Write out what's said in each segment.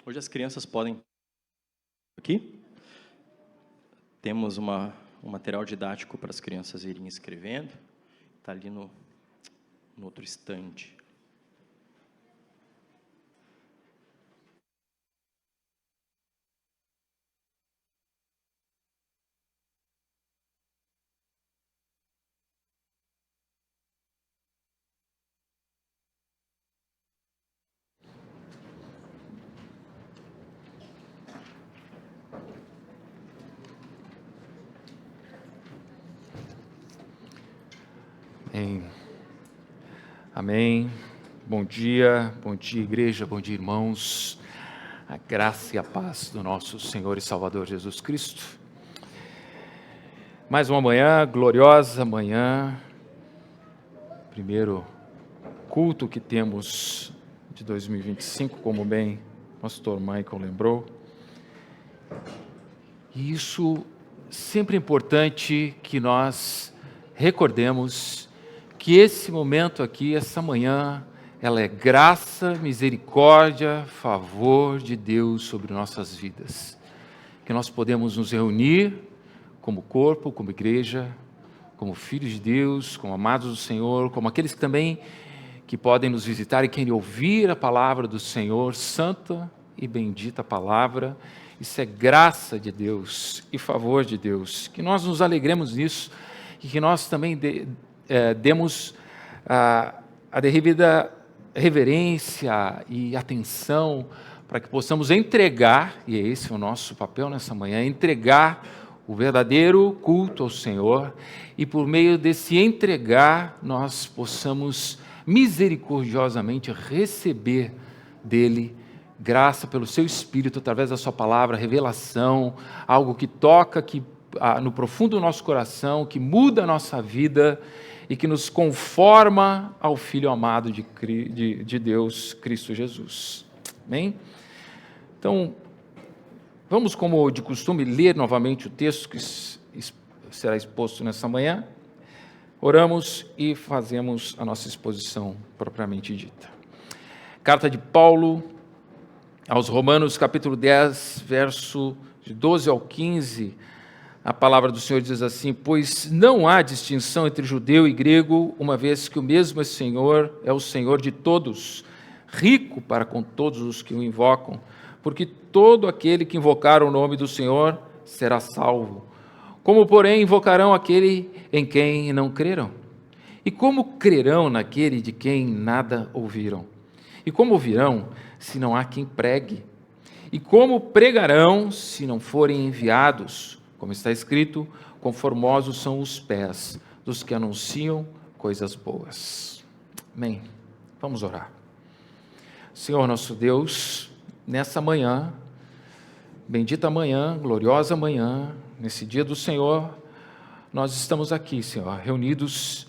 Hoje as crianças podem... Aqui temos um material didático para as crianças irem escrevendo. Está ali no outro estande. Amém. Amém. Bom dia, igreja, bom dia, irmãos. A graça e a paz do nosso Senhor e Salvador Jesus Cristo. Mais uma manhã, gloriosa manhã. Primeiro culto que temos de 2025, como bem o pastor Michael lembrou. E isso sempre é importante que nós recordemos que esse momento aqui, essa manhã, ela é graça, misericórdia, favor de Deus sobre nossas vidas. Que nós podemos nos reunir como corpo, como igreja, como filhos de Deus, como amados do Senhor, como aqueles que também que podem nos visitar e querem ouvir a palavra do Senhor, santa e bendita palavra. Isso é graça de Deus e favor de Deus. Que nós nos alegremos nisso e que nós também demos a devida reverência e atenção para que possamos entregar, e esse é o nosso papel nessa manhã, entregar o verdadeiro culto ao Senhor, e por meio desse entregar nós possamos misericordiosamente receber dele graça pelo seu Espírito, através da sua palavra, revelação, algo que toca no profundo do nosso coração, que muda a nossa vida e que nos conforma ao Filho amado de Deus, Cristo Jesus. Amém? Então, vamos, como de costume, ler novamente o texto que será exposto nessa manhã. Oramos e fazemos a nossa exposição propriamente dita. Carta de Paulo aos Romanos, capítulo 10, verso de 12 ao 15, a palavra do Senhor diz assim: pois não há distinção entre judeu e grego, uma vez que o mesmo Senhor é o Senhor de todos, rico para com todos os que o invocam, porque todo aquele que invocar o nome do Senhor será salvo. Como, porém, invocarão aquele em quem não creram? E como crerão naquele de quem nada ouviram? E como ouvirão, se não há quem pregue? E como pregarão, se não forem enviados? Como está escrito, conformosos são os pés dos que anunciam coisas boas. Amém. Vamos orar. Senhor nosso Deus, nessa manhã, bendita manhã, gloriosa manhã, nesse dia do Senhor, nós estamos aqui, Senhor, reunidos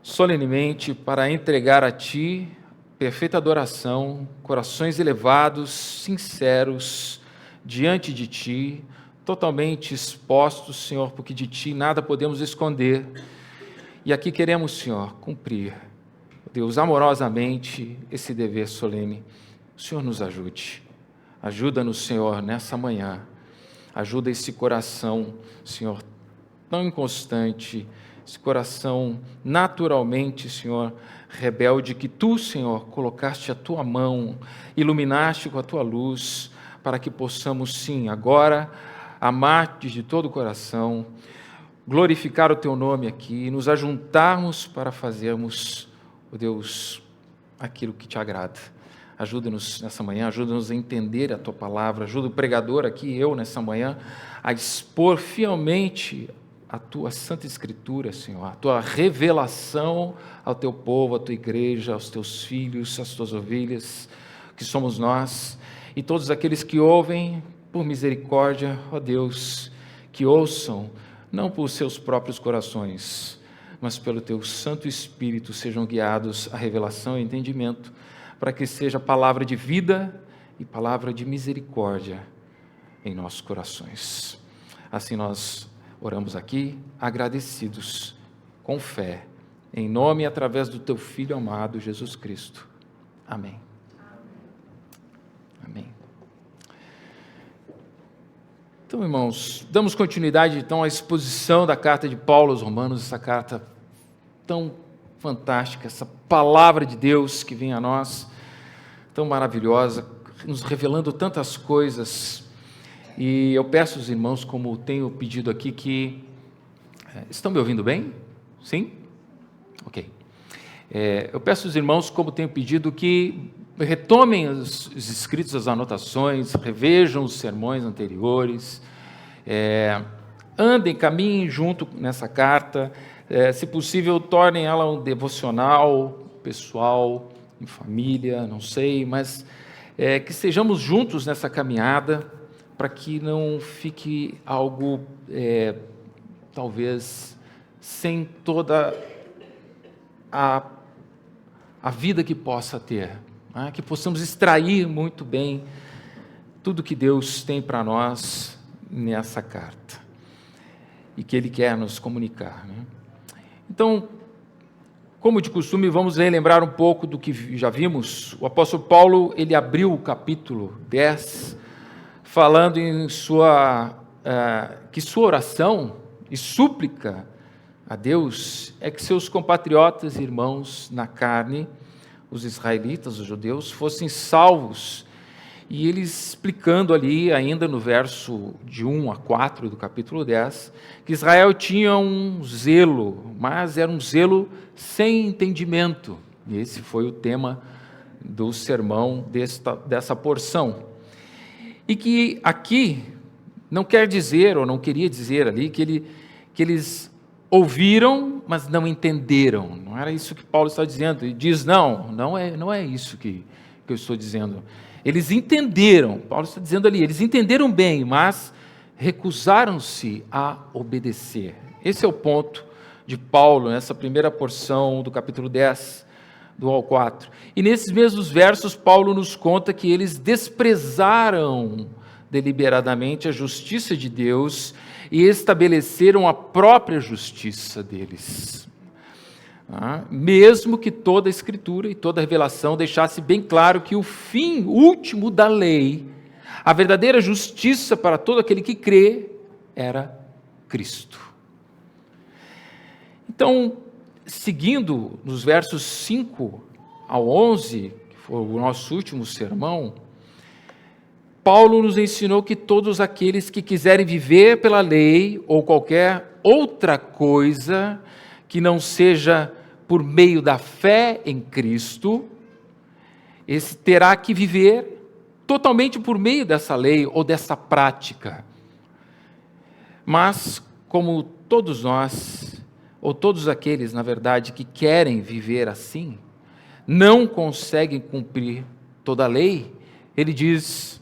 solenemente para entregar a Ti perfeita adoração, corações elevados, sinceros, diante de Ti, totalmente expostos, Senhor, porque de Ti nada podemos esconder. E aqui queremos, Senhor, cumprir, Deus, amorosamente, esse dever solene. O Senhor nos ajude. Ajuda-nos, Senhor, nessa manhã. Ajuda esse coração, Senhor, tão inconstante, esse coração naturalmente, Senhor, rebelde, que Tu, Senhor, colocaste a Tua mão, iluminaste com a Tua luz, para que possamos, sim, agora, amar-te de todo o coração, glorificar o Teu nome aqui, nos ajuntarmos para fazermos, ó Deus, aquilo que Te agrada. Ajuda-nos nessa manhã, ajuda-nos a entender a Tua palavra, ajuda o pregador aqui, eu, nessa manhã, a expor fielmente a Tua Santa Escritura, Senhor, a Tua revelação ao Teu povo, à Tua igreja, aos Teus filhos, às Tuas ovelhas, que somos nós, e todos aqueles que ouvem, por misericórdia, ó Deus, que ouçam, não por seus próprios corações, mas pelo Teu Santo Espírito, sejam guiados à revelação e entendimento, para que seja palavra de vida e palavra de misericórdia em nossos corações. Assim nós oramos aqui, agradecidos, com fé, em nome e através do Teu Filho amado, Jesus Cristo. Amém. Amém. Então, irmãos, damos continuidade então à exposição da carta de Paulo aos Romanos, essa carta tão fantástica, essa palavra de Deus que vem a nós, tão maravilhosa, nos revelando tantas coisas. E eu peço aos irmãos, como tenho pedido aqui, que... Estão me ouvindo bem? Sim? Ok. Eu peço aos irmãos, como tenho pedido, que retomem os escritos, as anotações, revejam os sermões anteriores, andem, caminhem junto nessa carta, se possível, tornem ela um devocional pessoal, em família, não sei, mas que estejamos juntos nessa caminhada, para que não fique algo, talvez, sem toda a vida que possa ter, que possamos extrair muito bem tudo que Deus tem para nós nessa carta e que Ele quer nos comunicar. Então, como de costume, vamos relembrar um pouco do que já vimos. O apóstolo Paulo, ele abriu o capítulo 10, falando em que sua oração e súplica a Deus é que seus compatriotas e irmãos na carne, os israelitas, os judeus, fossem salvos. E ele explicando ali, ainda no verso de 1 a 4 do capítulo 10, que Israel tinha um zelo, mas era um zelo sem entendimento. E esse foi o tema do sermão dessa porção. E que aqui não quer dizer, ou não queria dizer ali, que eles ouviram, mas não entenderam. Não era isso que Paulo está dizendo. Ele diz, não é isso que eu estou dizendo. Eles entenderam, Paulo está dizendo ali, eles entenderam bem, mas recusaram-se a obedecer. Esse é o ponto de Paulo, nessa primeira porção do capítulo 10, do 1 ao 4. E nesses mesmos versos, Paulo nos conta que eles desprezaram deliberadamente a justiça de Deus e estabeleceram a própria justiça deles. Mesmo que toda a Escritura e toda a revelação deixasse bem claro que o fim último da lei, a verdadeira justiça para todo aquele que crê, era Cristo. Então, seguindo nos versos 5 ao 11, que foi o nosso último sermão, Paulo nos ensinou que todos aqueles que quiserem viver pela lei ou qualquer outra coisa que não seja por meio da fé em Cristo, esse terá que viver totalmente por meio dessa lei ou dessa prática. Mas, como todos nós, ou todos aqueles, na verdade, que querem viver assim, não conseguem cumprir toda a lei, ele diz...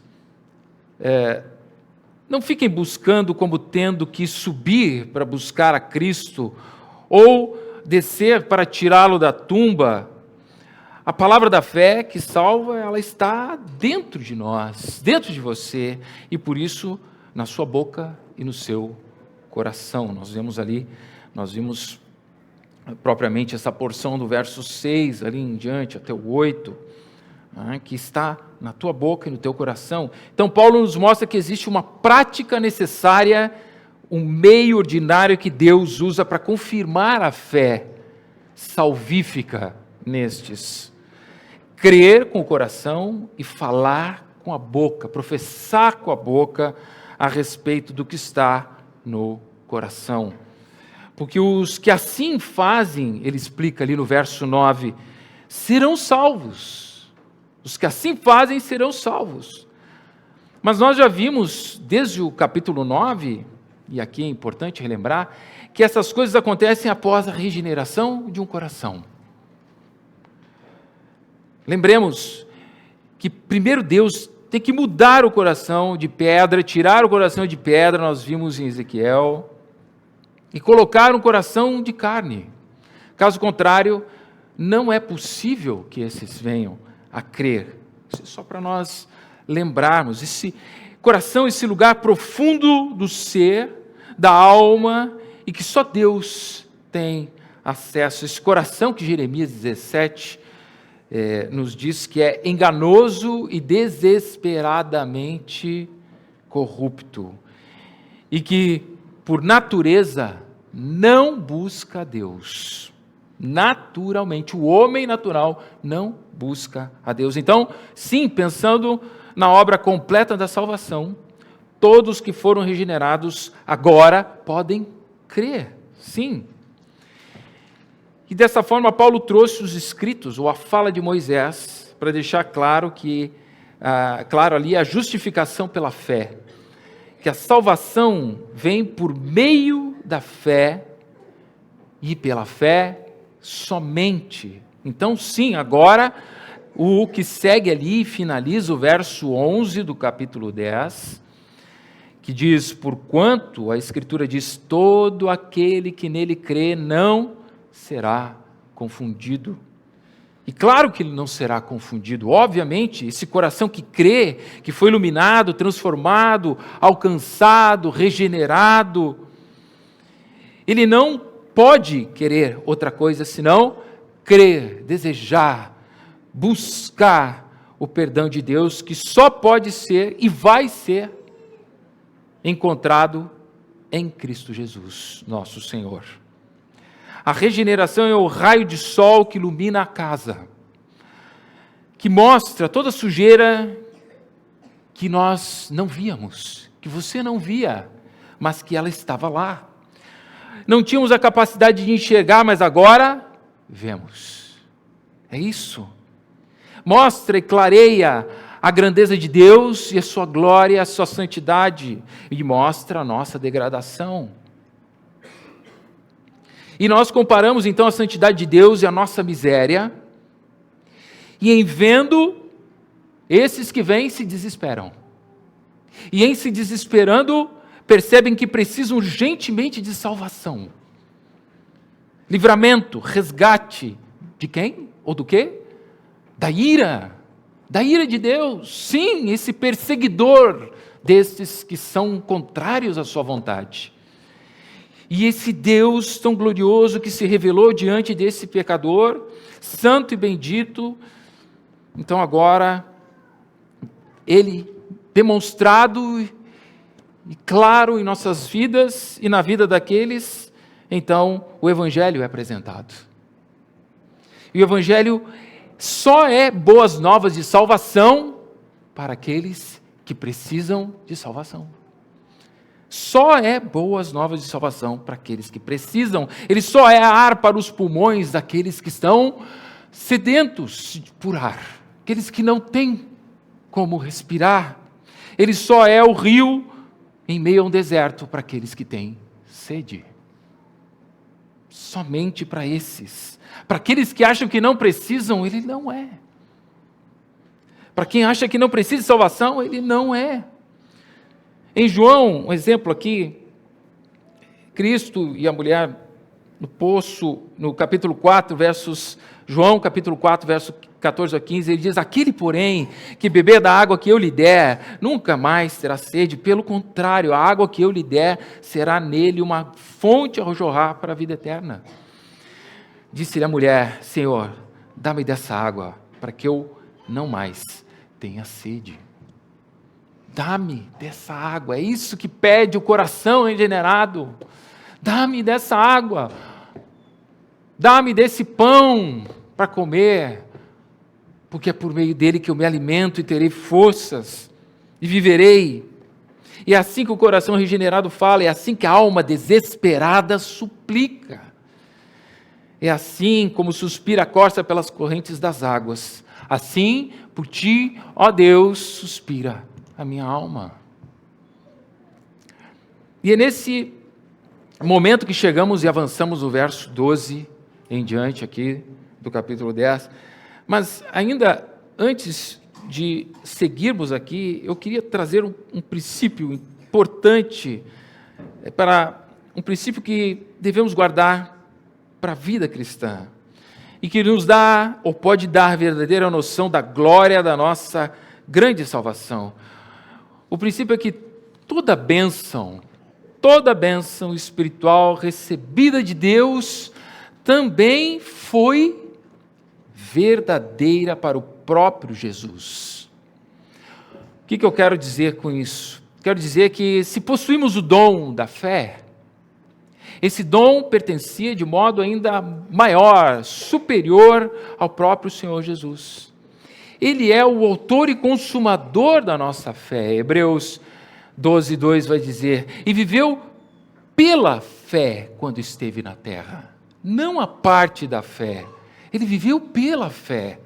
não fiquem buscando como tendo que subir para buscar a Cristo ou descer para tirá-lo da tumba. A palavra da fé que salva, ela está dentro de nós, dentro de você, e por isso na sua boca e no seu coração. Nós vimos propriamente essa porção do verso 6 ali em diante até o 8, que está na tua boca e no teu coração. Então Paulo nos mostra que existe uma prática necessária, um meio ordinário que Deus usa para confirmar a fé salvífica nestes. Crer com o coração e falar com a boca, professar com a boca a respeito do que está no coração. Porque os que assim fazem, ele explica ali no verso 9, serão salvos. Os que assim fazem serão salvos. Mas nós já vimos, desde o capítulo 9, e aqui é importante relembrar, que essas coisas acontecem após a regeneração de um coração. Lembremos que primeiro Deus tem que mudar o coração de pedra, tirar o coração de pedra, nós vimos em Ezequiel, e colocar um coração de carne. Caso contrário, não é possível que esses venham a crer. Isso é só para nós lembrarmos. Esse coração, esse lugar profundo do ser, da alma, e que só Deus tem acesso. Esse coração que Jeremias 17 nos diz que é enganoso e desesperadamente corrupto. e que, por natureza, não busca a Deus. Naturalmente, o homem natural não busca a Deus. Então, sim, pensando na obra completa da salvação, todos que foram regenerados agora podem crer, sim. E dessa forma, Paulo trouxe os escritos, ou a fala de Moisés, para deixar claro claro ali a justificação pela fé, que a salvação vem por meio da fé, e pela fé somente. Então, sim, agora, o que segue ali, finaliza o verso 11 do capítulo 10, que diz, porquanto, a Escritura diz, todo aquele que nele crê não será confundido. E claro que ele não será confundido, obviamente, esse coração que crê, que foi iluminado, transformado, alcançado, regenerado, ele não pode querer outra coisa senão crer, desejar, buscar o perdão de Deus, que só pode ser e vai ser encontrado em Cristo Jesus, nosso Senhor. A regeneração é o raio de sol que ilumina a casa, que mostra toda a sujeira que nós não víamos, que você não via, mas que ela estava lá. Não tínhamos a capacidade de enxergar, mas agora vemos. É isso. Mostra e clareia a grandeza de Deus e a sua glória, a sua santidade, e mostra a nossa degradação. E nós comparamos então a santidade de Deus e a nossa miséria, e em vendo, esses que vêm se desesperam. E em se desesperando, percebem que precisam urgentemente de salvação. Livramento, resgate, de quem? Ou do quê? Da ira de Deus. Sim, esse perseguidor destes que são contrários à sua vontade. E esse Deus tão glorioso que se revelou diante desse pecador, santo e bendito, então agora, ele demonstrado e claro em nossas vidas e na vida daqueles, então o Evangelho é apresentado. E o Evangelho só é boas novas de salvação para aqueles que precisam de salvação. Só é boas novas de salvação para aqueles que precisam. Ele só é ar para os pulmões daqueles que estão sedentos por ar, aqueles que não têm como respirar. Ele só é o rio em meio a um deserto para aqueles que têm sede. Somente para esses. Para aqueles que acham que não precisam, ele não é. Para quem acha que não precisa de salvação, ele não é. Em João, um exemplo aqui, Cristo e a mulher no poço, no capítulo 4, João capítulo 4, verso 14 a 15, ele diz, aquele, porém, que beber da água que eu lhe der, nunca mais terá sede, pelo contrário, a água que eu lhe der, será nele uma fonte a jorrar para a vida eterna. Disse-lhe a mulher, Senhor, dá-me dessa água, para que eu não mais tenha sede. Dá-me dessa água, é isso que pede o coração regenerado. Dá-me dessa água, dá-me desse pão para comer, porque é por meio dele que eu me alimento e terei forças e viverei. E é assim que o coração regenerado fala, é assim que a alma desesperada suplica. É assim como suspira a corça pelas correntes das águas. Assim, por ti, ó Deus, suspira a minha alma. E é nesse momento que chegamos e avançamos o verso 12 em diante aqui do capítulo 10, mas ainda antes de seguirmos aqui, eu queria trazer um princípio importante, um princípio que devemos guardar para a vida cristã, e que nos dá, ou pode dar, verdadeira noção da glória da nossa grande salvação. O princípio é que toda bênção espiritual recebida de Deus também foi verdadeira para o próprio Jesus. O que eu quero dizer com isso? quero dizer que se possuímos o dom da fé, esse dom pertencia de modo ainda maior, superior ao próprio Senhor Jesus. Ele é o autor e consumador da nossa fé. Hebreus 12:2 vai dizer: e viveu pela fé quando esteve na terra. Não a parte da fé. Ele viveu pela fé.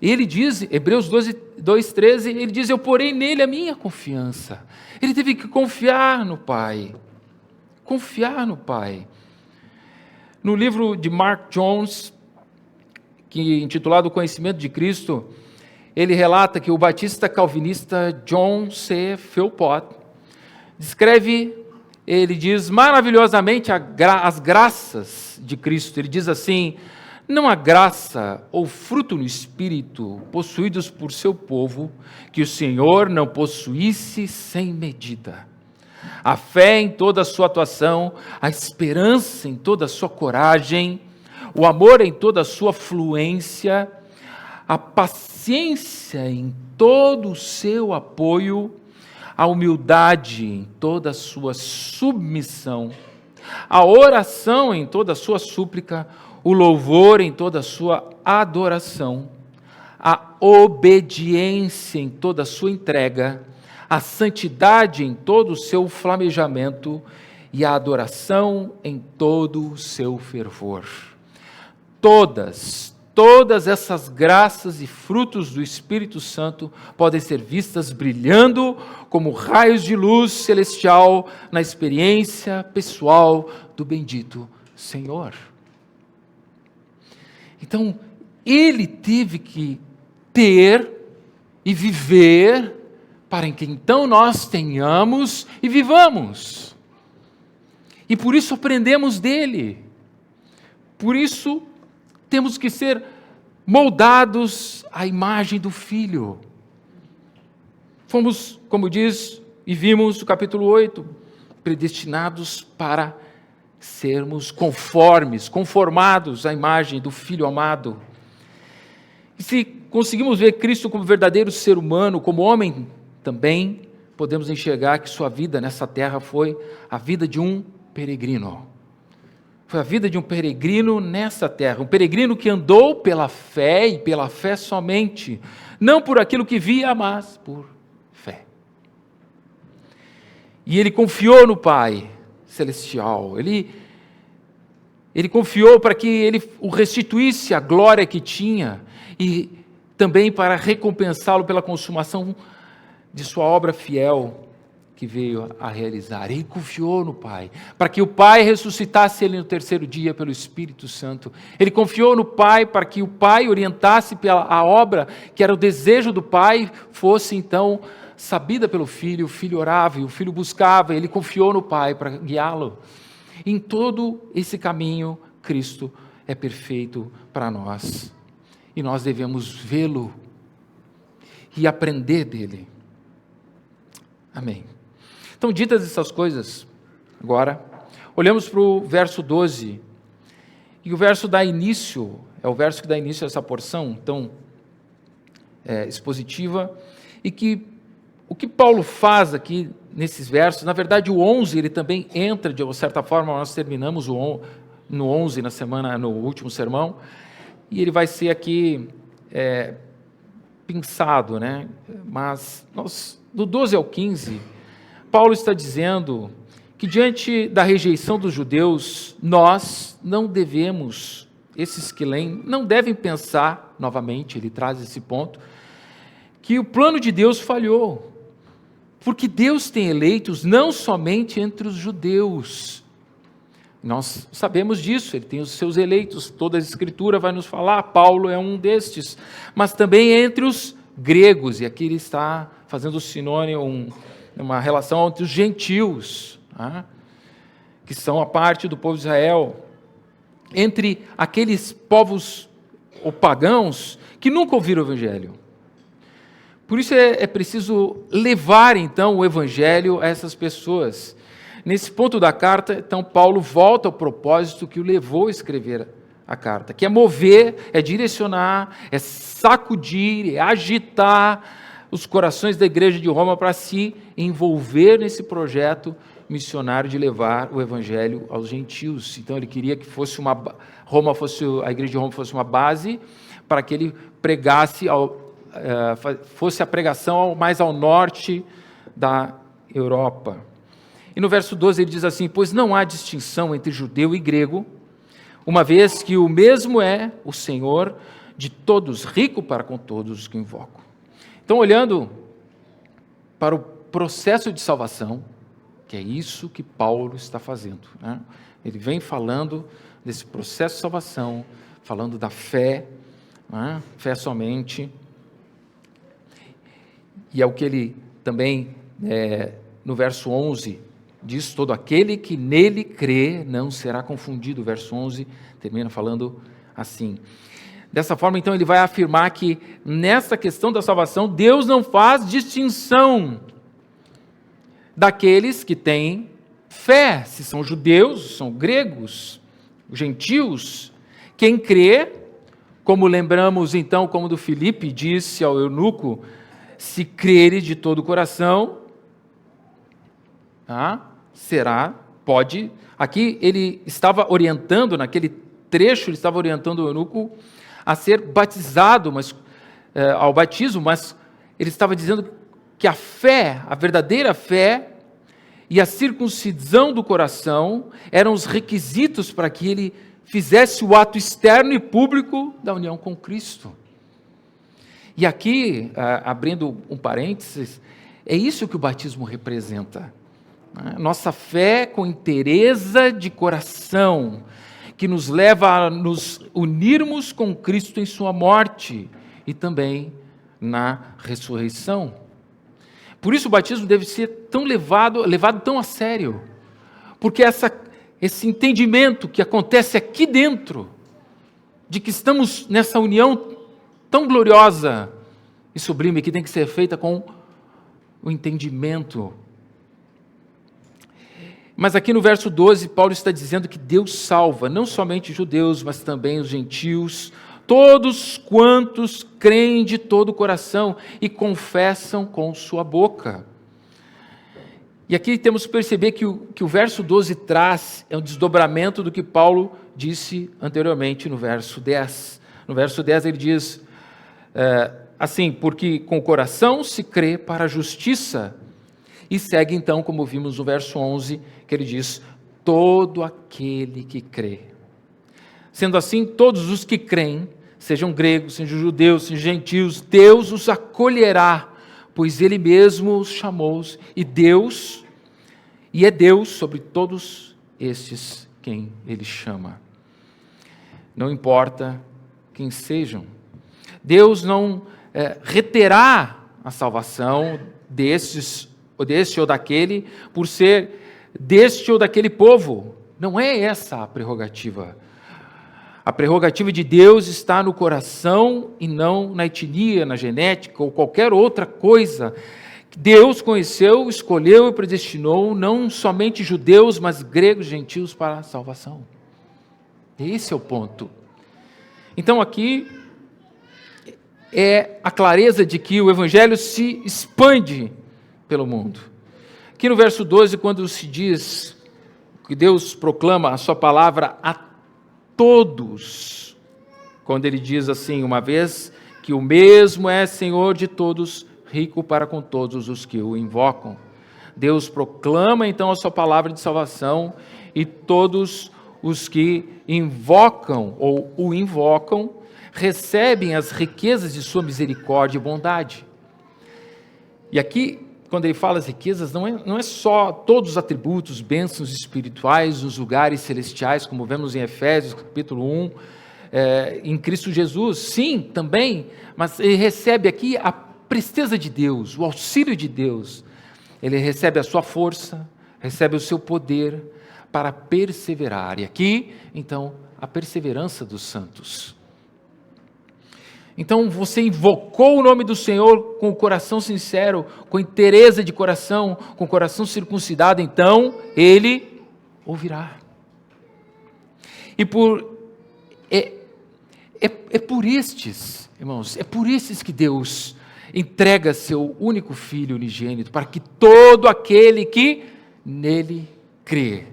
Ele diz, Hebreus 2:13, ele diz: eu porei nele a minha confiança. Ele teve que confiar no Pai. Confiar no Pai. No livro de Mark Jones, intitulado O Conhecimento de Cristo, ele relata que o batista calvinista John C. Philpott descreve, ele diz maravilhosamente as graças de Cristo. Ele diz assim: não há graça ou fruto no Espírito possuídos por seu povo que o Senhor não possuísse sem medida. A fé em toda a sua atuação, a esperança em toda a sua coragem, o amor em toda a sua fluência, a paciência em todo o seu apoio, a humildade em toda a sua submissão, a oração em toda a sua súplica, o louvor em toda a sua adoração, a obediência em toda a sua entrega, a santidade em todo o seu flamejamento e a adoração em todo o seu fervor. Todas essas graças e frutos do Espírito Santo podem ser vistas brilhando como raios de luz celestial na experiência pessoal do bendito Senhor. Então, ele teve que ter e viver para que então nós tenhamos e vivamos. E por isso aprendemos dele. Por isso temos que ser moldados à imagem do Filho. Fomos, como diz e vimos no capítulo 8, predestinados para sermos conformados à imagem do Filho amado. E se conseguimos ver Cristo como verdadeiro ser humano, como homem também, podemos enxergar que sua vida nessa terra foi a vida de um peregrino. Foi a vida de um peregrino nessa terra, um peregrino que andou pela fé e pela fé somente, não por aquilo que via, mas por fé. E ele confiou no Pai Celestial, ele confiou para que ele o restituísse a glória que tinha e também para recompensá-lo pela consumação de sua obra fiel que veio a realizar. Ele confiou no Pai, para que o Pai ressuscitasse ele no terceiro dia pelo Espírito Santo. Ele confiou no Pai para que o Pai orientasse a obra, que era o desejo do Pai, fosse então sabida pelo Filho. O Filho orava e o Filho buscava. Ele confiou no Pai para guiá-lo. Em todo esse caminho, Cristo é perfeito para nós. E nós devemos vê-lo e aprender dele. Amém. Então, ditas essas coisas, agora, olhamos para o verso 12, e o verso dá início, é o verso que dá início a essa porção, tão expositiva, e que o que Paulo faz aqui nesses versos, na verdade o 11, ele também entra, de uma certa forma, nós terminamos no 11, no último sermão, e ele vai ser aqui pensado, né? Mas do 12 ao 15, Paulo está dizendo que diante da rejeição dos judeus, nós não devemos, esses que leem, não devem pensar, novamente, ele traz esse ponto, que o plano de Deus falhou, porque Deus tem eleitos não somente entre os judeus. Nós sabemos disso, ele tem os seus eleitos, toda a Escritura vai nos falar, Paulo é um destes, mas também entre os gregos, e aqui ele está fazendo sinônimo, uma relação entre os gentios, que são a parte do povo de Israel, entre aqueles povos ou pagãos que nunca ouviram o Evangelho. Por isso é preciso levar então o Evangelho a essas pessoas. Nesse ponto da carta, então, Paulo volta ao propósito que o levou a escrever a carta, que é mover, é direcionar, é sacudir, é agitar os corações da igreja de Roma para se envolver nesse projeto missionário de levar o evangelho aos gentios. Então ele queria que a igreja de Roma fosse uma base para que ele pregasse, fosse a pregação mais ao norte da Europa. E no verso 12 ele diz assim: pois não há distinção entre judeu e grego, uma vez que o mesmo é o Senhor de todos, rico para com todos os que o invocam. Então, olhando para o processo de salvação, que é isso que Paulo está fazendo, né? Ele vem falando desse processo de salvação, falando da fé, né? Fé somente, e é o que ele também, no verso 11, diz: todo aquele que nele crê não será confundido. O verso 11 termina falando assim. Dessa forma, então, ele vai afirmar que nessa questão da salvação, Deus não faz distinção daqueles que têm fé, se são judeus, são gregos, gentios. Quem crê, como lembramos então, como do Filipe disse ao eunuco, se crere de todo o coração, pode. Aqui ele estava orientando, naquele trecho, ele estava orientando o eunuco a ser batizado, ao batismo, mas ele estava dizendo que a fé, a verdadeira fé e a circuncisão do coração eram os requisitos para que ele fizesse o ato externo e público da união com Cristo. E aqui, abrindo um parênteses, é isso que o batismo representa. Nossa fé com inteireza de coração, que nos leva a nos unirmos com Cristo em sua morte e também na ressurreição. Por isso o batismo deve ser tão levado tão a sério, porque esse entendimento que acontece aqui dentro, de que estamos nessa união tão gloriosa e sublime, que tem que ser feita com o entendimento. Mas aqui no verso 12, Paulo está dizendo que Deus salva não somente judeus, mas também os gentios, todos quantos creem de todo o coração e confessam com sua boca. E aqui temos que perceber que o verso 12 traz um desdobramento do que Paulo disse anteriormente no verso 10. No verso 10 ele diz assim: porque com o coração se crê para a justiça. E segue então, como vimos no verso 11, que ele diz: todo aquele que crê. Sendo assim, todos os que creem, sejam gregos, sejam judeus, sejam gentios, Deus os acolherá, pois Ele mesmo os chamou, e é Deus sobre todos estes quem Ele chama. Não importa quem sejam, Deus não reterá a salvação deste ou daquele, por ser deste ou daquele povo. Não é essa a prerrogativa. A prerrogativa de Deus está no coração e não na etnia, na genética ou qualquer outra coisa. Deus conheceu, escolheu e predestinou não somente judeus, mas gregos, gentios para a salvação. Esse é o ponto. Então aqui é a clareza de que o evangelho se expande pelo mundo. Aqui no verso 12, quando se diz que Deus proclama a sua palavra a todos, quando ele diz assim: uma vez que o mesmo é Senhor de todos, rico para com todos os que o invocam. Deus proclama então a sua palavra de salvação, e todos os que invocam ou o invocam recebem as riquezas de sua misericórdia e bondade. E aqui, quando ele fala as riquezas, não é só todos os atributos, bênçãos espirituais nos lugares celestiais, como vemos em Efésios capítulo 1, em Cristo Jesus. Sim, também, mas ele recebe aqui a presteza de Deus, o auxílio de Deus. Ele recebe a sua força, recebe o seu poder para perseverar. E aqui, então, a perseverança dos santos. Então você invocou o nome do Senhor com o coração sincero, com inteireza de coração, com o coração circuncidado, então Ele ouvirá. E é por estes, irmãos, é por estes que Deus entrega seu único Filho unigênito, para que todo aquele que nele crê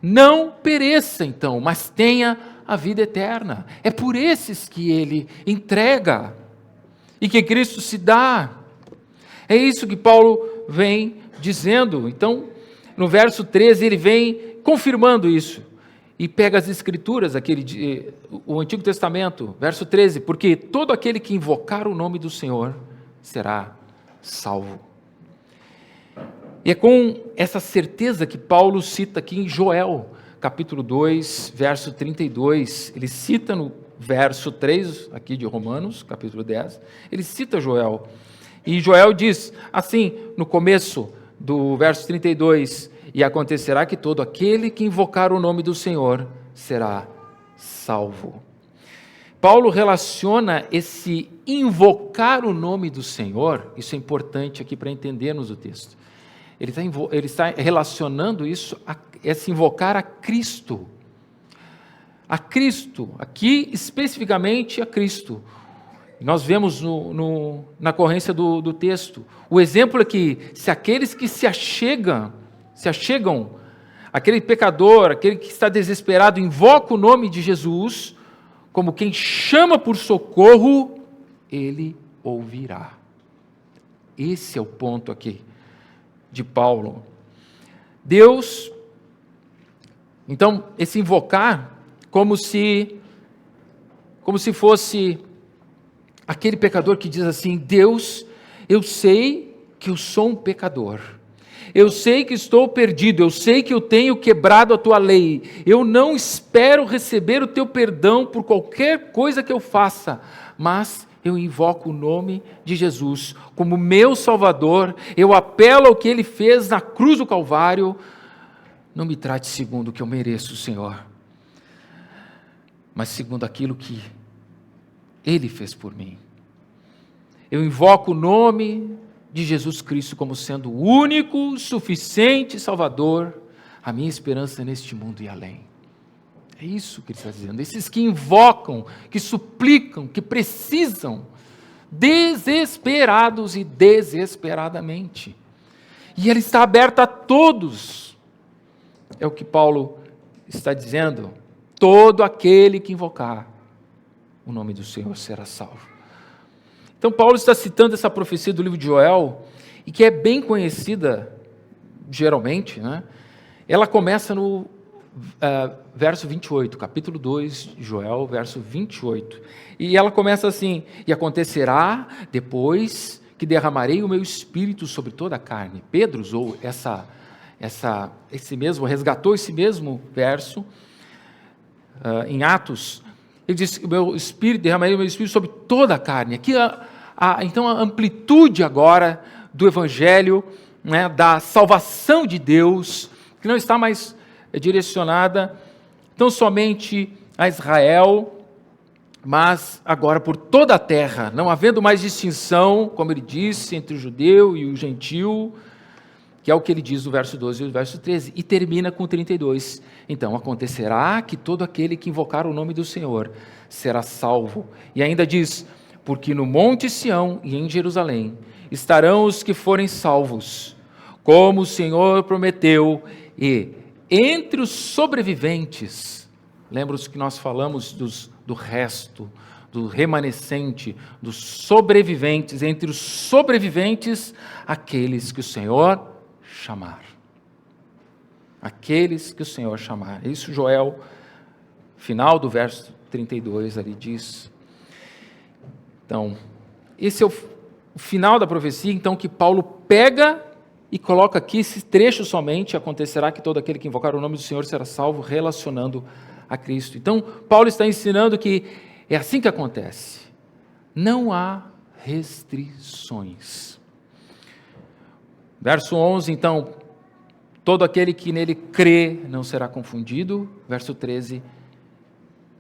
não pereça, então, mas tenha a vida eterna. É por esses que ele entrega e que Cristo se dá. É isso que Paulo vem dizendo. Então, no verso 13, ele vem confirmando isso. E pega as Escrituras, o Antigo Testamento, verso 13, porque todo aquele que invocar o nome do Senhor será salvo. E é com essa certeza que Paulo cita aqui em Joel, capítulo 2, verso 32. Ele cita no verso 3, aqui de Romanos, capítulo 10, ele cita Joel. E Joel diz assim, no começo do verso 32, e acontecerá que todo aquele que invocar o nome do Senhor será salvo. Paulo relaciona esse invocar o nome do Senhor, isso é importante aqui para entendermos o texto. Ele está relacionando isso, esse invocar a Cristo. A Cristo, aqui especificamente a Cristo. Nós vemos na corrência do texto, o exemplo é que se aqueles que se achegam, aquele pecador, aquele que está desesperado, invoca o nome de Jesus, como quem chama por socorro, ele ouvirá. Esse é o ponto aqui de Paulo. Deus, então, esse invocar, como se fosse aquele pecador que diz assim: Deus, eu sei que eu sou um pecador, eu sei que estou perdido, eu sei que eu tenho quebrado a tua lei, eu não espero receber o teu perdão por qualquer coisa que eu faça, mas eu invoco o nome de Jesus como meu Salvador, eu apelo ao que Ele fez na cruz do Calvário. Não me trate segundo o que eu mereço, Senhor, mas segundo aquilo que Ele fez por mim. Eu invoco o nome de Jesus Cristo como sendo o único, suficiente Salvador, a minha esperança neste mundo e além. É isso que ele está dizendo. Esses que invocam, que suplicam, que precisam, desesperados e desesperadamente. E ele está aberto a todos. É o que Paulo está dizendo. Todo aquele que invocar o nome do Senhor será salvo. Então Paulo está citando essa profecia do livro de Joel, e que é bem conhecida, geralmente, né? Ela começa no verso 28, capítulo 2 de Joel, verso 28. E ela começa assim: e acontecerá depois que derramarei o meu espírito sobre toda a carne. Pedro usou resgatou esse mesmo verso em Atos. Ele diz: derramarei o meu espírito sobre toda a carne. Aqui, então, a amplitude agora do Evangelho, né, da salvação de Deus, que não está mais direcionada tão somente a Israel, mas agora por toda a terra, não havendo mais distinção, como ele disse, entre o judeu e o gentil, que é o que ele diz no verso 12 e no verso 13, e termina com 32. Então, acontecerá que todo aquele que invocar o nome do Senhor será salvo. E ainda diz: porque no monte Sião e em Jerusalém estarão os que forem salvos, como o Senhor prometeu, e entre os sobreviventes, lembra-se que nós falamos do resto, do remanescente, dos sobreviventes, entre os sobreviventes, aqueles que o Senhor chamar. Aqueles que o Senhor chamar. Isso Joel, final do verso 32, ali diz. Então, esse é o final da profecia, então, que Paulo pega e coloca aqui esse trecho somente: acontecerá que todo aquele que invocar o nome do Senhor será salvo, relacionando a Cristo. Então, Paulo está ensinando que é assim que acontece. Não há restrições. Verso 11, então: todo aquele que nele crê não será confundido. Verso 13: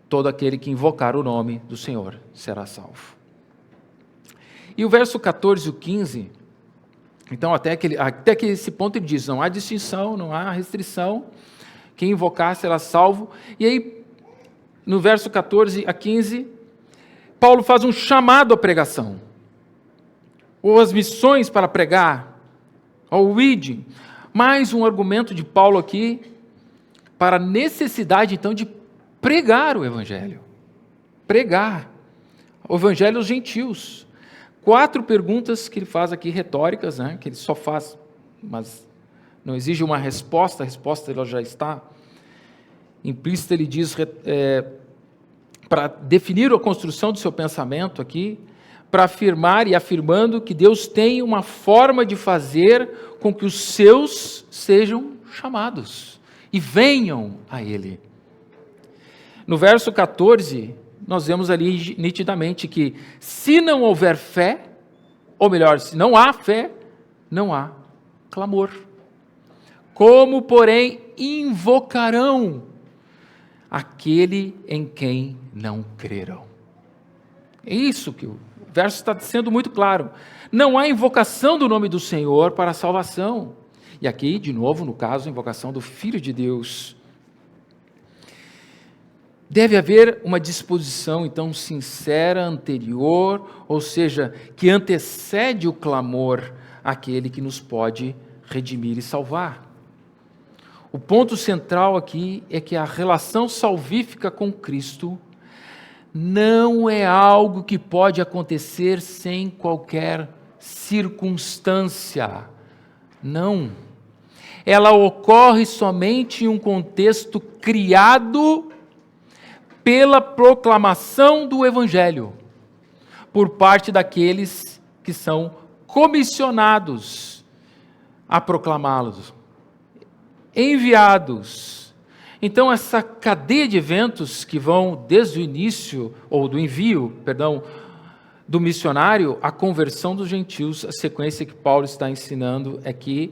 todo aquele que invocar o nome do Senhor será salvo. E o verso 14 e o 15, então até que esse ponto ele diz: não há distinção, não há restrição, quem invocar será salvo. E aí, no verso 14 a 15, Paulo faz um chamado à pregação. ou as missões para pregar, ou o id. Mais um argumento de Paulo aqui para a necessidade, então, de pregar o Evangelho. Pregar o Evangelho aos gentios. 4 perguntas que ele faz aqui, retóricas, né? Que ele só faz, mas não exige uma resposta, a resposta ela já está implícita. Ele diz, para definir a construção do seu pensamento aqui, para afirmar e afirmando que Deus tem uma forma de fazer com que os seus sejam chamados e venham a Ele. No verso 14, nós vemos ali nitidamente que se não houver fé, ou melhor, se não há fé, não há clamor. Como, porém, invocarão aquele em quem não creram? É isso que o verso está sendo muito claro. Não há invocação do nome do Senhor para a salvação. E aqui, de novo, no caso, a invocação do Filho de Deus. Deve haver uma disposição, então, sincera, anterior, ou seja, que antecede o clamor àquele que nos pode redimir e salvar. O ponto central aqui é que a relação salvífica com Cristo não é algo que pode acontecer sem qualquer circunstância. Não. Ela ocorre somente em um contexto criado pela proclamação do Evangelho, por parte daqueles que são comissionados a proclamá-los, enviados. Então, essa cadeia de eventos que vão desde o início, ou do envio, do missionário, à conversão dos gentios, a sequência que Paulo está ensinando é que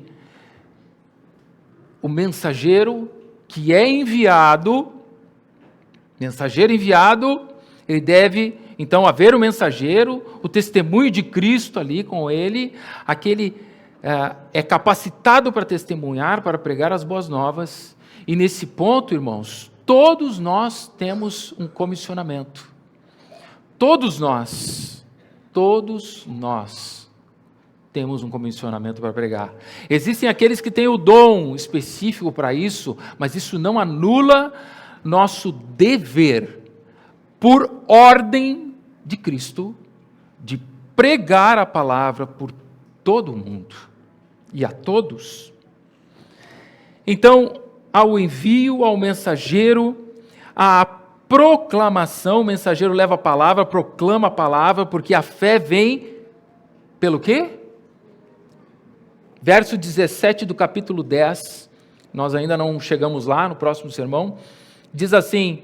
o mensageiro que é enviado, ele deve, então, haver um mensageiro, o testemunho de Cristo ali com ele, aquele é capacitado para testemunhar, para pregar as boas novas. E nesse ponto, irmãos, todos nós temos um comissionamento. Todos nós temos um comissionamento para pregar. Existem aqueles que têm o dom específico para isso, mas isso não anula nosso dever, por ordem de Cristo, de pregar a palavra por todo o mundo e a todos. Então, ao envio, ao mensageiro, à proclamação, o mensageiro leva a palavra, proclama a palavra, porque a fé vem pelo quê? Verso 17 do capítulo 10, nós ainda não chegamos lá no próximo sermão, diz assim,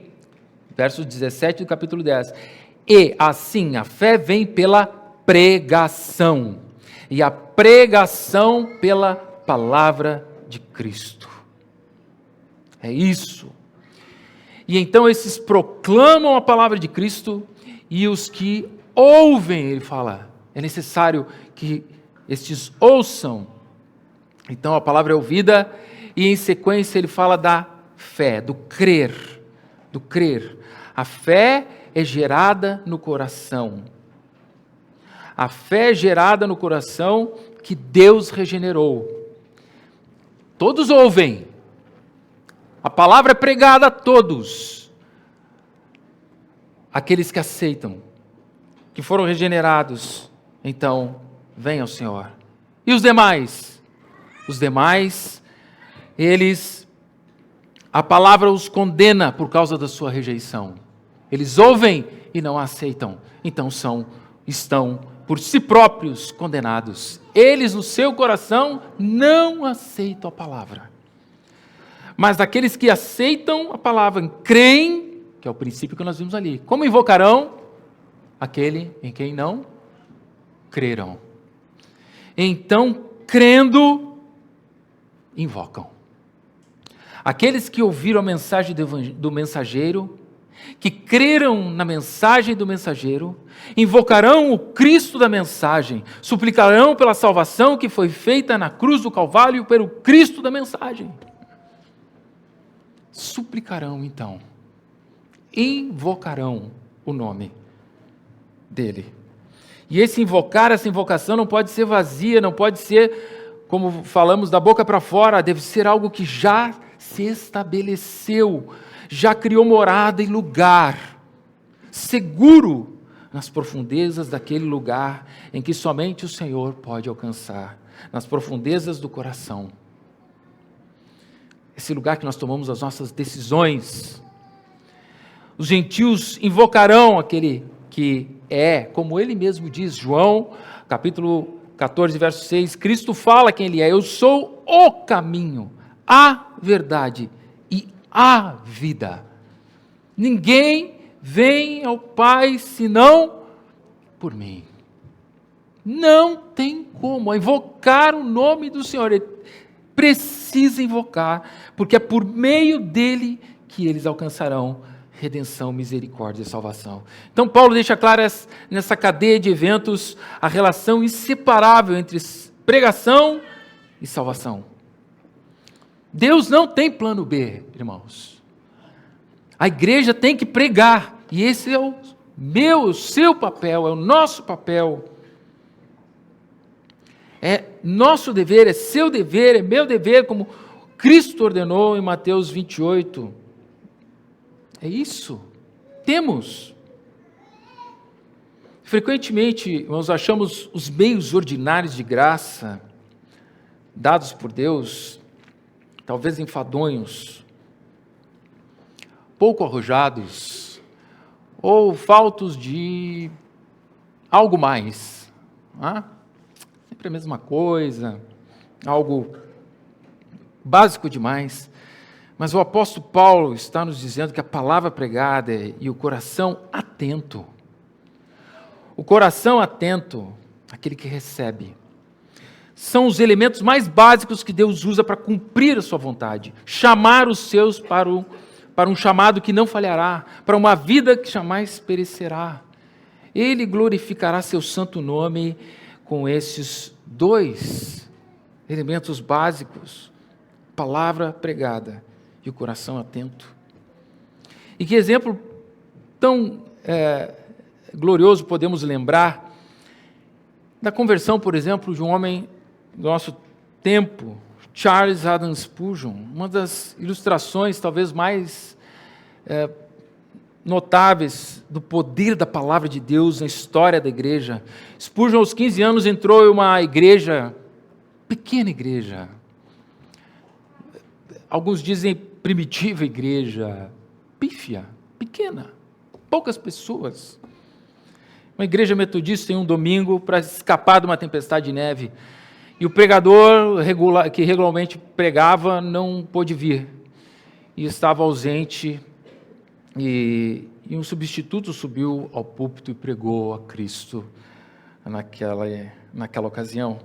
verso 17 do capítulo 10, e assim a fé vem pela pregação, e a pregação pela palavra de Cristo. É isso. E então esses proclamam a palavra de Cristo, e os que ouvem, ele fala, é necessário que estes ouçam. Então a palavra é ouvida, e em sequência ele fala da fé, do crer. A fé é gerada no coração. A fé é gerada no coração que Deus regenerou. Todos ouvem. A palavra é pregada a todos. Aqueles que aceitam, que foram regenerados, então, venham ao Senhor. E os demais? Os demais, a palavra os condena por causa da sua rejeição. Eles ouvem e não a aceitam. Então estão por si próprios condenados. Eles no seu coração não aceitam a palavra. Mas aqueles que aceitam a palavra, creem, que é o princípio que nós vimos ali. Como invocarão? Aquele em quem não creram. Então, crendo, invocam. Aqueles que ouviram a mensagem do mensageiro, que creram na mensagem do mensageiro, invocarão o Cristo da mensagem, suplicarão pela salvação que foi feita na cruz do Calvário pelo Cristo da mensagem. Suplicarão então, invocarão o nome dele. E essa invocação não pode ser vazia, não pode ser, como falamos, da boca para fora, deve ser algo que já se estabeleceu, já criou morada e lugar, seguro nas profundezas daquele lugar em que somente o Senhor pode alcançar, nas profundezas do coração. Esse lugar que nós tomamos as nossas decisões. Os gentios invocarão aquele que é, como ele mesmo diz, João, capítulo 14, verso 6, Cristo fala quem ele é: eu sou o caminho, a verdade e a vida. Ninguém vem ao Pai senão por mim. Não tem como invocar o nome do Senhor. Ele precisa invocar, porque é por meio dele que eles alcançarão redenção, misericórdia e salvação. Então Paulo deixa claro nessa cadeia de eventos a relação inseparável entre pregação e salvação. Deus não tem plano B, irmãos. A igreja tem que pregar, e esse é o seu papel, é o nosso papel. É nosso dever, é seu dever, é meu dever, como Cristo ordenou em Mateus 28. É isso. Temos. Frequentemente, nós achamos os meios ordinários de graça, dados por Deus, talvez enfadonhos, pouco arrojados, ou faltos de algo mais. Sempre a mesma coisa, algo básico demais. Mas o apóstolo Paulo está nos dizendo que a palavra pregada e o coração atento, aquele que recebe, são os elementos mais básicos que Deus usa para cumprir a sua vontade, chamar os seus para um chamado que não falhará, para uma vida que jamais perecerá. Ele glorificará seu santo nome com esses dois elementos básicos, palavra pregada e o coração atento. E que exemplo tão glorioso podemos lembrar da conversão, por exemplo, de um homem do nosso tempo, Charles Haddon Spurgeon, uma das ilustrações talvez mais notáveis do poder da palavra de Deus na história da igreja. Spurgeon, aos 15 anos, entrou em uma igreja, pequena igreja, alguns dizem primitiva igreja, pífia, pequena, poucas pessoas. Uma igreja metodista em um domingo para escapar de uma tempestade de neve. E o pregador que regularmente pregava não pôde vir. E estava ausente. E um substituto subiu ao púlpito e pregou a Cristo naquela ocasião.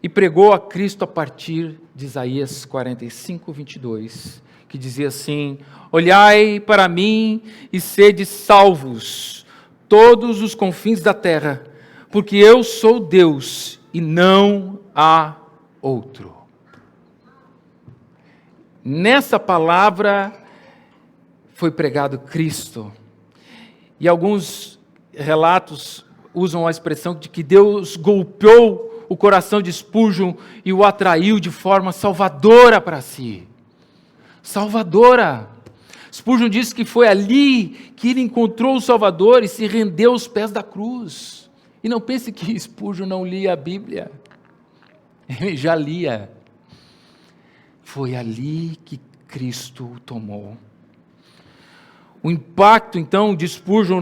E pregou a Cristo a partir de Isaías 45, 22, que dizia assim: olhai para mim e sede salvos, todos os confins da terra, porque eu sou Deus e não há outro. Nessa palavra foi pregado Cristo. E alguns relatos usam a expressão de que Deus golpeou o coração de Spurgeon e o atraiu de forma salvadora para si. Salvadora. Spurgeon disse que foi ali que ele encontrou o Salvador e se rendeu aos pés da cruz. E não pense que Spurgeon não lia a Bíblia. Ele já lia. Foi ali que Cristo o tomou. O impacto, então, de Spurgeon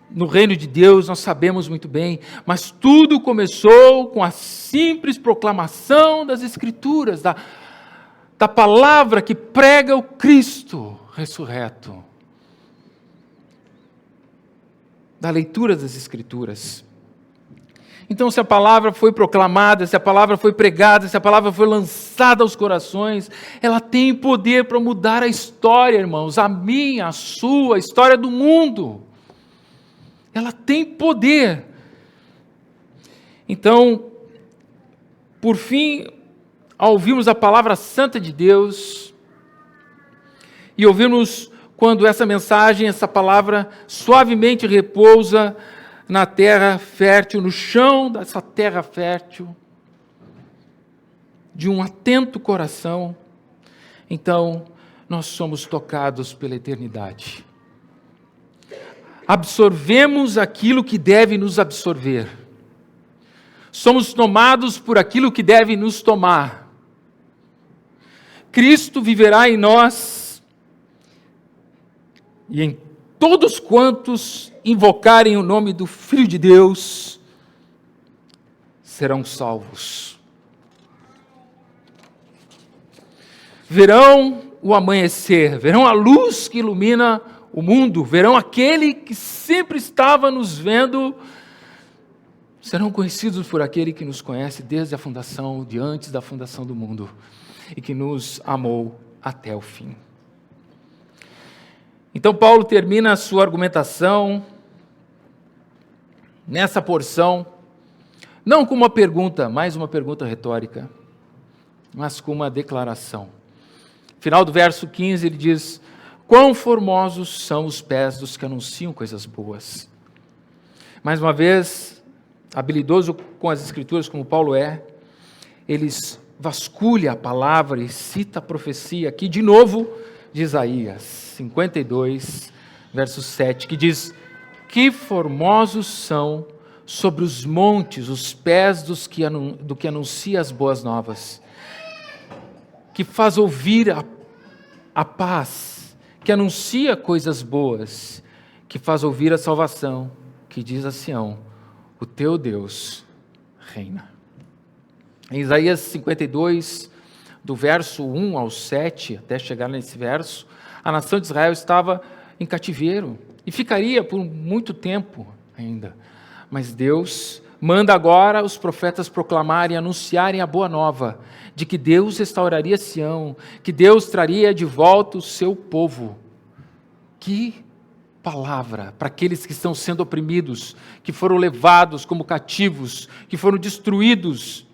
no reino de Deus, nós sabemos muito bem, mas tudo começou com a simples proclamação das Escrituras, da palavra que prega o Cristo ressurreto, da leitura das Escrituras. Então, se a palavra foi proclamada, se a palavra foi pregada, se a palavra foi lançada aos corações, ela tem poder para mudar a história, irmãos, a minha, a sua, a história do mundo. Ela tem poder. Então, por fim, ao ouvirmos a palavra santa de Deus, e ouvirmos quando essa mensagem, essa palavra suavemente repousa na terra fértil, no chão dessa terra fértil, de um atento coração, então nós somos tocados pela eternidade. Absorvemos aquilo que deve nos absorver. Somos tomados por aquilo que deve nos tomar. Cristo viverá em nós e em todos quantos invocarem o nome do Filho de Deus serão salvos. Verão o amanhecer, verão a luz que ilumina o mundo, verão aquele que sempre estava nos vendo, serão conhecidos por aquele que nos conhece desde a fundação, de antes da fundação do mundo, e que nos amou até o fim. Então Paulo termina a sua argumentação nessa porção, não com uma pergunta, mais uma pergunta retórica, mas com uma declaração. Final do verso 15 ele diz: quão formosos são os pés dos que anunciam coisas boas. Mais uma vez, habilidoso com as escrituras como Paulo é, ele vasculha a palavra e cita a profecia aqui de novo de Isaías 52, verso 7, que diz: que formosos são sobre os montes os pés do que anuncia as boas novas, que faz ouvir a paz, que anuncia coisas boas, que faz ouvir a salvação, que diz a Sião: o teu Deus reina. Em Isaías 52, do verso 1 ao 7, até chegar nesse verso, a nação de Israel estava em cativeiro, e ficaria por muito tempo ainda. Mas Deus manda agora os profetas proclamarem e anunciarem a boa nova, de que Deus restauraria Sião, que Deus traria de volta o seu povo. Que palavra para aqueles que estão sendo oprimidos, que foram levados como cativos, que foram destruídos,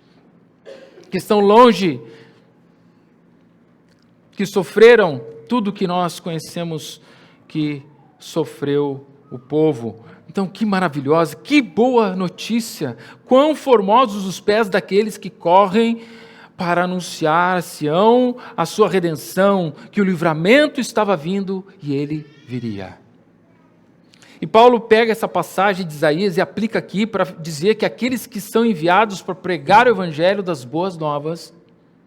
que estão longe, que sofreram tudo que nós conhecemos que sofreu o povo. Então, que maravilhosa, que boa notícia, quão formosos os pés daqueles que correm para anunciar a Sião a sua redenção, que o livramento estava vindo e ele viria. E Paulo pega essa passagem de Isaías e aplica aqui para dizer que aqueles que são enviados para pregar o evangelho das boas novas,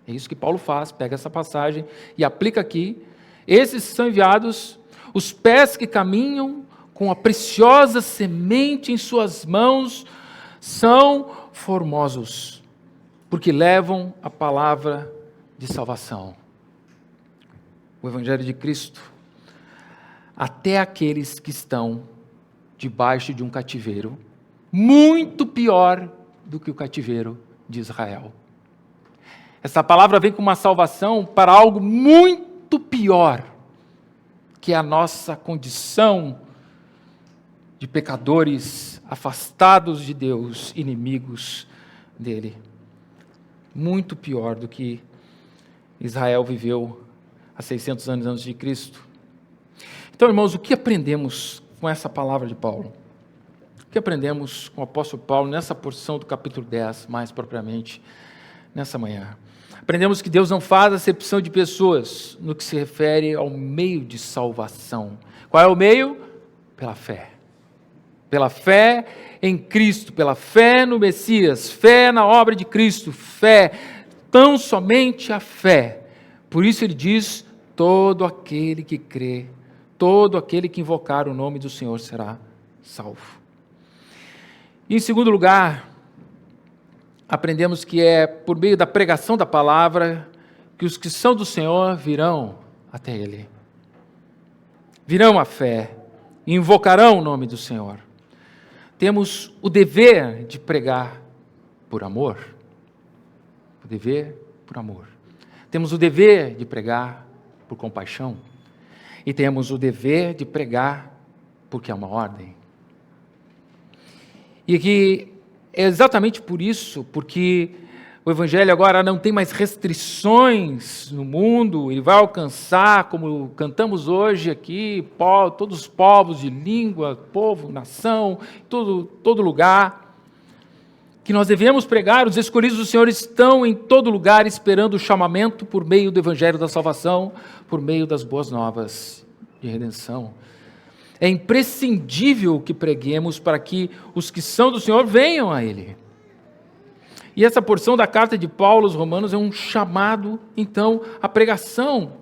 é isso que Paulo faz, pega essa passagem e aplica aqui, esses são enviados, os pés que caminham com a preciosa semente em suas mãos, são formosos, porque levam a palavra de salvação, o Evangelho de Cristo, até aqueles que estão debaixo de um cativeiro, muito pior do que o cativeiro de Israel. Essa palavra vem com uma salvação para algo muito pior, que é a nossa condição de pecadores afastados de Deus, inimigos dele. Muito pior do que Israel viveu há 600 anos antes de Cristo. Então, irmãos, o que aprendemos com essa palavra de Paulo? O que aprendemos com o apóstolo Paulo nessa porção do capítulo 10, mais propriamente, nessa manhã? Aprendemos que Deus não faz acepção de pessoas no que se refere ao meio de salvação. Qual é o meio? Pela fé. Pela fé em Cristo, pela fé no Messias, fé na obra de Cristo, fé, tão somente a fé. Por isso ele diz: todo aquele que crê, todo aquele que invocar o nome do Senhor será salvo. E em segundo lugar, aprendemos que é por meio da pregação da palavra que os que são do Senhor virão até Ele. Virão à fé e invocarão o nome do Senhor. Temos o dever de pregar por amor. O dever por amor. Temos o dever de pregar por compaixão. E temos o dever de pregar porque é uma ordem. E aqui é exatamente por isso, porque O Evangelho agora não tem mais restrições no mundo, ele vai alcançar, como cantamos hoje aqui, todos os povos de língua, povo, nação, todo lugar. Que nós devemos pregar, os escolhidos do Senhor estão em todo lugar esperando o chamamento por meio do Evangelho da salvação, por meio das boas novas de redenção. É imprescindível que preguemos para que os que são do Senhor venham a Ele. E essa porção da carta de Paulo aos Romanos é um chamado, então, à pregação,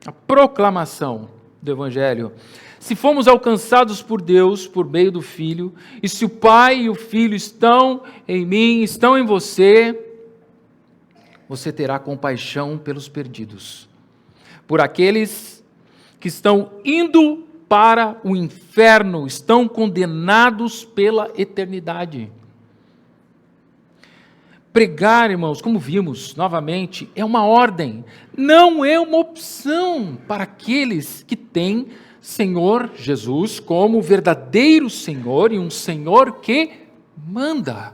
à proclamação do Evangelho. Se fomos alcançados por Deus por meio do Filho, e se o Pai e o Filho estão em mim, estão em você, você terá compaixão pelos perdidos, por aqueles que estão indo para o inferno, estão condenados pela eternidade. Pregar, irmãos, como vimos novamente, é uma ordem, não é uma opção para aqueles que têm Senhor Jesus como verdadeiro Senhor e um Senhor que manda.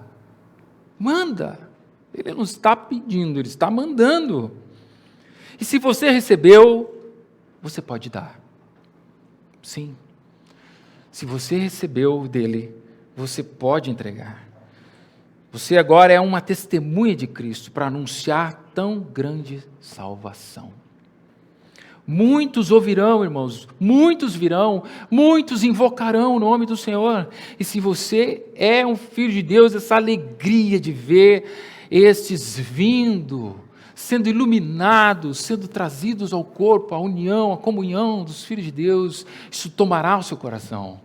Manda. Ele não está pedindo, ele está mandando. E se você recebeu, você pode dar. Sim. Se você recebeu dele, você pode entregar. Você agora é uma testemunha de Cristo para anunciar tão grande salvação. Muitos ouvirão, irmãos, muitos virão, muitos invocarão o nome do Senhor. E se você é um filho de Deus, essa alegria de ver estes vindo, sendo iluminados, sendo trazidos ao corpo, à união, à comunhão dos filhos de Deus, isso tomará o seu coração.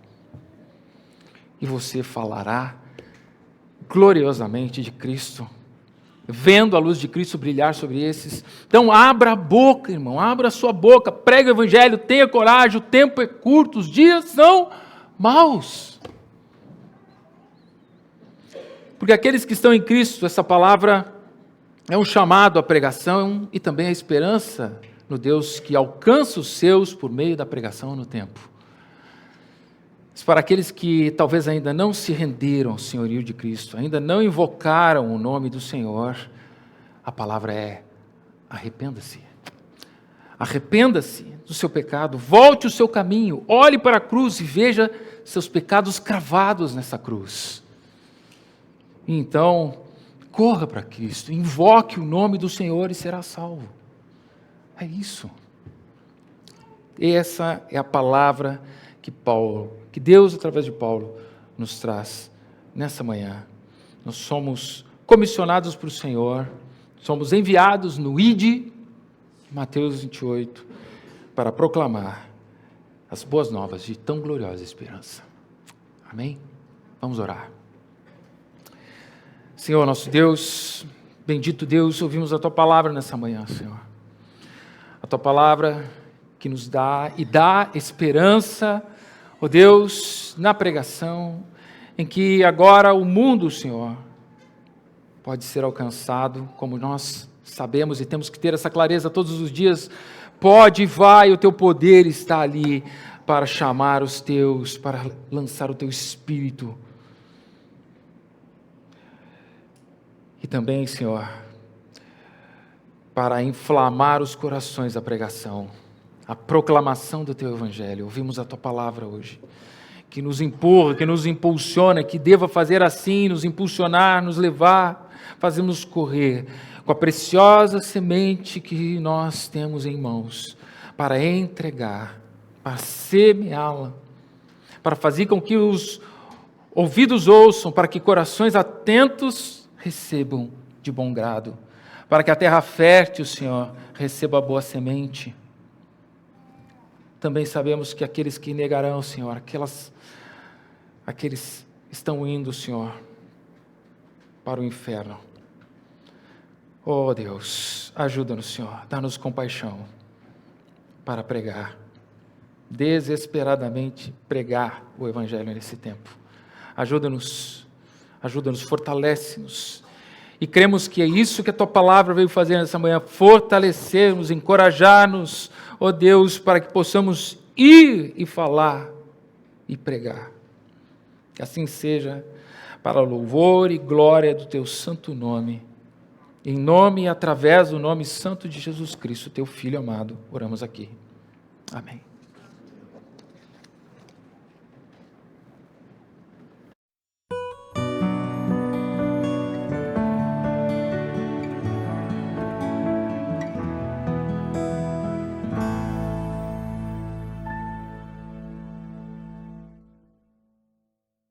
E você falará gloriosamente de Cristo, vendo a luz de Cristo brilhar sobre esses. Então abra a boca, irmão, abra a sua boca, pregue o Evangelho, tenha coragem, o tempo é curto, os dias são maus. Porque aqueles que estão em Cristo, essa palavra é um chamado à pregação e também a esperança no Deus que alcança os seus por meio da pregação no tempo. Mas para aqueles que talvez ainda não se renderam ao senhorio de Cristo, ainda não invocaram o nome do Senhor, a palavra é: arrependa-se. Arrependa-se do seu pecado, volte o seu caminho, olhe para a cruz e veja seus pecados cravados nessa cruz. E então, corra para Cristo, invoque o nome do Senhor e será salvo. É isso. Essa é a palavra que Deus, através de Paulo, nos traz nessa manhã. Nós somos comissionados para o Senhor, somos enviados no Ide, Mateus 28, para proclamar as boas novas de tão gloriosa esperança. Amém? Vamos orar. Senhor, nosso Deus, bendito Deus, ouvimos a Tua palavra nessa manhã, Senhor. A Tua palavra que nos dá e dá esperança, ó Deus, na pregação, em que agora o mundo, Senhor, pode ser alcançado, como nós sabemos e temos que ter essa clareza todos os dias. Pode e vai, o Teu poder está ali para chamar os Teus, para lançar o Teu Espírito. E também, Senhor, para inflamar os corações a pregação, a proclamação do Teu Evangelho. Ouvimos a Tua palavra hoje, que nos empurra, que nos impulsiona, que deva fazer assim, nos impulsionar, nos levar, fazermos correr com a preciosa semente que nós temos em mãos, para entregar, para semeá-la, para fazer com que os ouvidos ouçam, para que corações atentos recebam de bom grado, para que a terra fértil, Senhor, receba a boa semente. Também sabemos que aqueles que negarão, Senhor, aqueles estão indo, Senhor, para o inferno. Oh Deus, ajuda-nos, Senhor, dá-nos compaixão para pregar, desesperadamente pregar o Evangelho nesse tempo. Ajuda-nos, fortalece-nos. E cremos que é isso que a Tua palavra veio fazer nessa manhã, fortalecer-nos, encorajar-nos, ó Deus, para que possamos ir e falar e pregar. Que assim seja, para louvor e glória do Teu santo nome. Em nome e através do nome santo de Jesus Cristo, teu Filho amado, oramos aqui. Amém.